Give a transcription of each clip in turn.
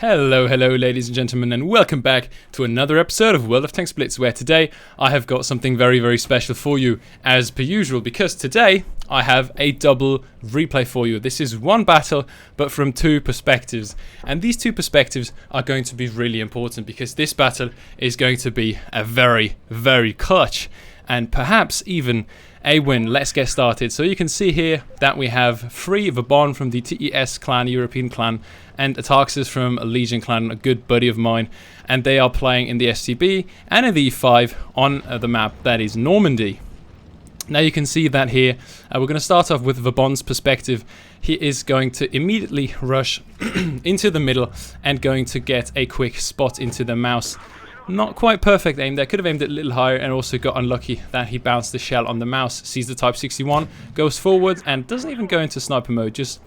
Hello ladies and gentlemen, and welcome back to another episode of World of Tanks Blitz, where today I have got something very special for you as per usual, because today I have a double replay for you. This is one battle but from two perspectives, and these two perspectives are going to be really important because this battle is going to be a very clutch and perhaps even a win. Let's get started. So you can see here that we have Free Vabon from the TES clan, European clan, and Ataxis from a Legion clan, a good buddy of mine, and they are playing in the SCB and in the E5 on the map that is Normandy. Now you can see that here, we're going to start off with Vabon's perspective. He is going to immediately rush into the middle and going to get a quick spot into the mouse. Not quite perfect aim there, could have aimed it a little higher, and also got unlucky that he bounced the shell on the mouse. Sees the Type 61, goes forward and doesn't even go into sniper mode, just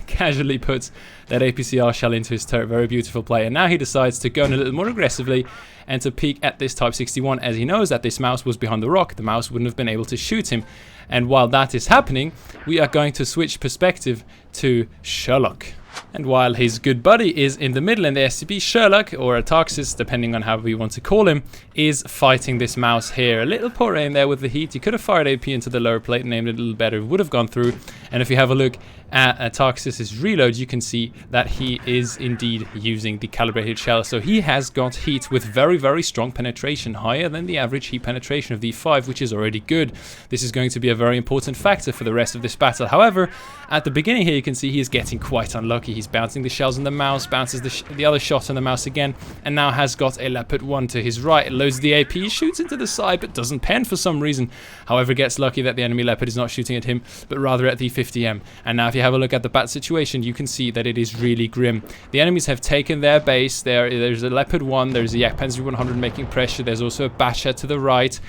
casually puts that APCR shell into his turret. Very beautiful play. And now he decides to go in a little more aggressively and to peek at this Type 61, as he knows that this mouse was behind the rock. The mouse wouldn't have been able to shoot him. And while that is happening, we are going to switch perspective to Sherlock. And while his good buddy is in the middle in the SCB, Sherlock, or Ataxis, depending on how we want to call him, is fighting this mouse here. A little poor aim there with the heat. He could have fired AP into the lower plate and aimed it a little better. It would have gone through. And if you have a look at Ataxis' reload, you can see that he is indeed using the calibrated shell. So he has got heat with very strong penetration, higher than the average heat penetration of the E5, which is already good. This is going to be a very important factor for the rest of this battle. However, at the beginning here, you can see he is getting quite unlucky. He's bouncing the shells on the mouse, bounces the other shot on the mouse again, and now has got a Leopard 1 to his right. It loads the AP, shoots into the side, but doesn't pen for some reason. However, gets lucky that the enemy Leopard is not shooting at him, but rather at the 50M. And now if you have a look at the bat situation, you can see that it is really grim. The enemies have taken their base. There's a Leopard 1, there's a YT-Panzer 100 making pressure, there's also a Batchat to the right.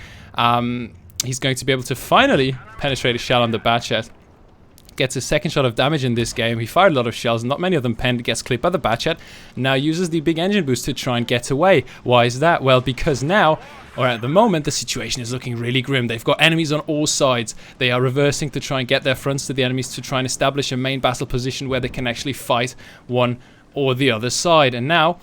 He's going to be able to finally penetrate a shell on the Batchat. Gets a second shot of damage in this game. He fired a lot of shells, not many of them penned, gets clipped by the Batchat. Now uses the big engine boost to try and get away. Why is that? Well, because now, or at the moment, the situation is looking really grim. They've got enemies on all sides. They are reversing to try and get their fronts to the enemies to try and establish a main battle position where they can actually fight one or the other side. And now,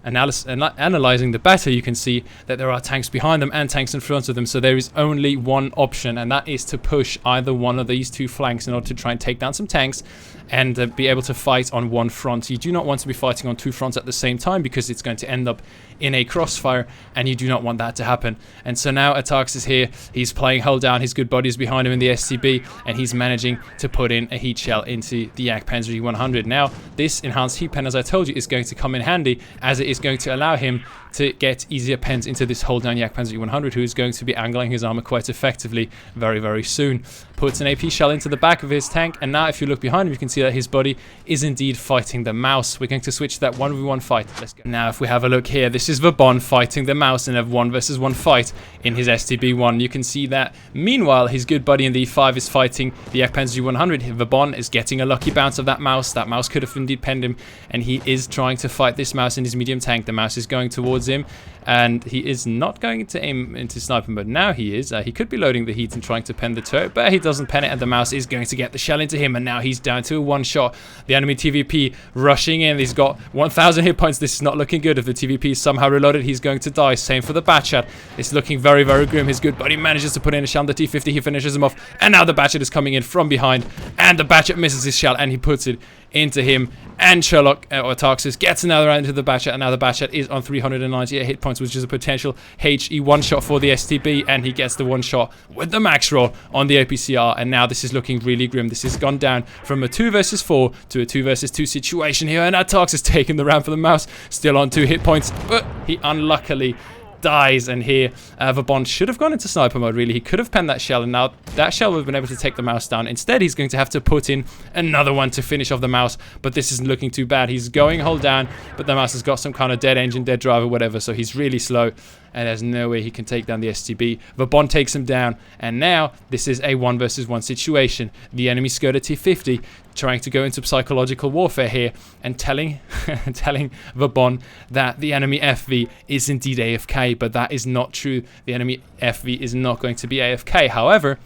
analyzing the battle, you can see that there are tanks behind them and tanks in front of them, so there is only one option, and that is to push either one of these two flanks in order to try and take down some tanks and be able to fight on one front. You do not want to be fighting on two fronts at the same time, because it's going to end up in a crossfire, and you do not want that to happen. And so now Ataxis is here. He's playing hold down. His good buddies behind him in the SCB, and he's managing to put in a heat shell into the YT-Panzer 100. Now, this enhanced heat pen, as I told you, is going to come in handy, as it is going to allow him to get easier pens into this hold down YT-Panzer 100, who is going to be angling his armor quite effectively very soon. Puts an AP shell into the back of his tank, and now if you look behind him, you can see that his buddy is indeed fighting the mouse. We're going to switch to that 1v1 fight. Let's go. Now, if we have a look here, this is Vabon fighting the mouse in a 1v1 fight in his STB1. You can see that, meanwhile, his good buddy in the E5 is fighting the YT-Panzer 100. Vabon is getting a lucky bounce of that mouse. That mouse could have indeed penned him, and he is trying to fight this mouse in his medium tank. The mouse is going towards him, and he is not going to aim into sniper mode. Now he is. He could be loading the heat and trying to pen the turret, but he doesn't pen it, and the mouse is going to get the shell into him, and now he's down to a one shot. The enemy TVP rushing in. He's got 1,000 hit points. This is not looking good. If the TVP is somehow reloaded, he's going to die. Same for the Batchat. It's looking very grim. His good buddy manages to put in a shell on the T50. He finishes him off, and now the Batchat is coming in from behind, and the Batchat misses his shell, and he puts it into him, and Sherlock, or Ataxis, gets another round into the Batchat, and now the Batchat is on 398 hit points, which is a potential HE one-shot for the STB, and he gets the one-shot with the max roll on the APCR, and now this is looking really grim. This has gone down from a 2 versus 4 to a 2 versus 2 situation here, and Ataxis is taking the round for the mouse, still on 2 hit points, but he unluckily dies. And here Vabon should have gone into sniper mode. Really, he could have penned that shell, and now that shell would have been able to take the mouse down. Instead, he's going to have to put in another one to finish off the mouse, but this isn't looking too bad. He's going hold down, but the mouse has got some kind of dead engine, dead drive, or whatever, so he's really slow, and there's no way he can take down the STB. Vabon takes him down, and now this is a 1 versus 1 situation. The enemy Skoda T50 trying to go into psychological warfare here and telling Vabon that the enemy FV is indeed AFK, but that is not true. The enemy FV is not going to be AFK. However,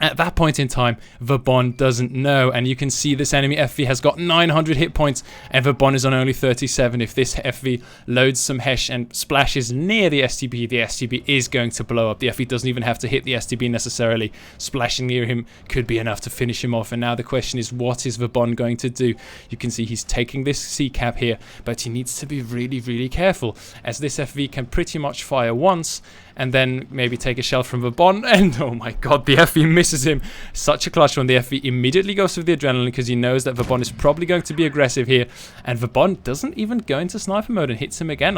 At that point in time, Vabon doesn't know, and you can see this enemy FV has got 900 hit points, and Vabon is on only 37. If this FV loads some Hesh and splashes near the STB is going to blow up. The FV doesn't even have to hit the STB necessarily. Splashing near him could be enough to finish him off, and now the question is, what is Vabon going to do? You can see he's taking this C-cap here, but he needs to be really, really careful, as this FV can pretty much fire once, and then maybe take a shell from Vabon, and oh my god, the FV misses him. Such a clutch one. The FV immediately goes with the adrenaline because he knows that Vabon is probably going to be aggressive here, and Vabon doesn't even go into sniper mode and hits him again.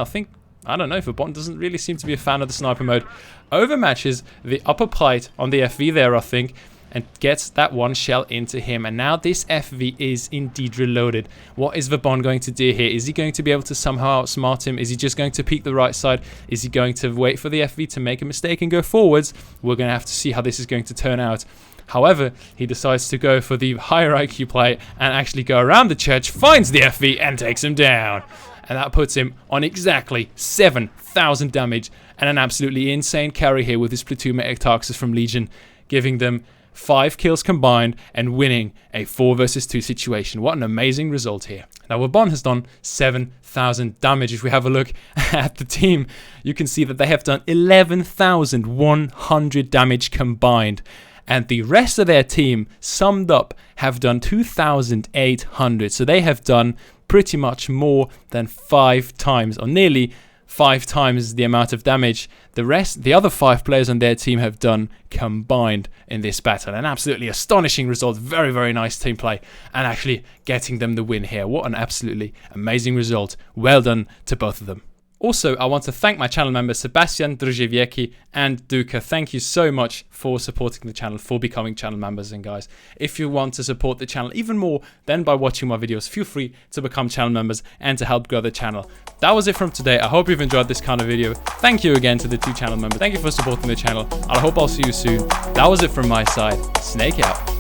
I don't know, Vabon doesn't really seem to be a fan of the sniper mode. Overmatches the upper plate on the FV there, I think, and gets that one shell into him. And now this FV is indeed reloaded. What is Vabon going to do here? Is he going to be able to somehow outsmart him? Is he just going to peek the right side? Is he going to wait for the FV to make a mistake and go forwards? We're going to have to see how this is going to turn out. However, he decides to go for the higher IQ play and actually go around the church, finds the FV and takes him down. And that puts him on exactly 7,000 damage and an absolutely insane carry here with his platoon mate Tarxus from Legion, giving them 5 kills combined and winning a 4 versus 2 situation. What an amazing result here. Now Vabon has done 7,000 damage. If we have a look at the team, you can see that they have done 11,100 damage combined. And the rest of their team, summed up, have done 2,800. So they have done pretty much more than 5 times, or nearly 5 times the amount of damage the other 5 players on their team have done combined in this battle. An absolutely astonishing result. Very, very nice team play, and actually getting them the win here. What an absolutely amazing result. Well done to both of them. Also, I want to thank my channel members Sebastian, Drzewiecki and Duka. Thank you so much for supporting the channel, for becoming channel members. And guys, if you want to support the channel even more than by watching my videos, feel free to become channel members and to help grow the channel. That was it from today. I hope you've enjoyed this kind of video. Thank you again to the 2 channel members. Thank you for supporting the channel. I hope I'll see you soon. That was it from my side. Snake out.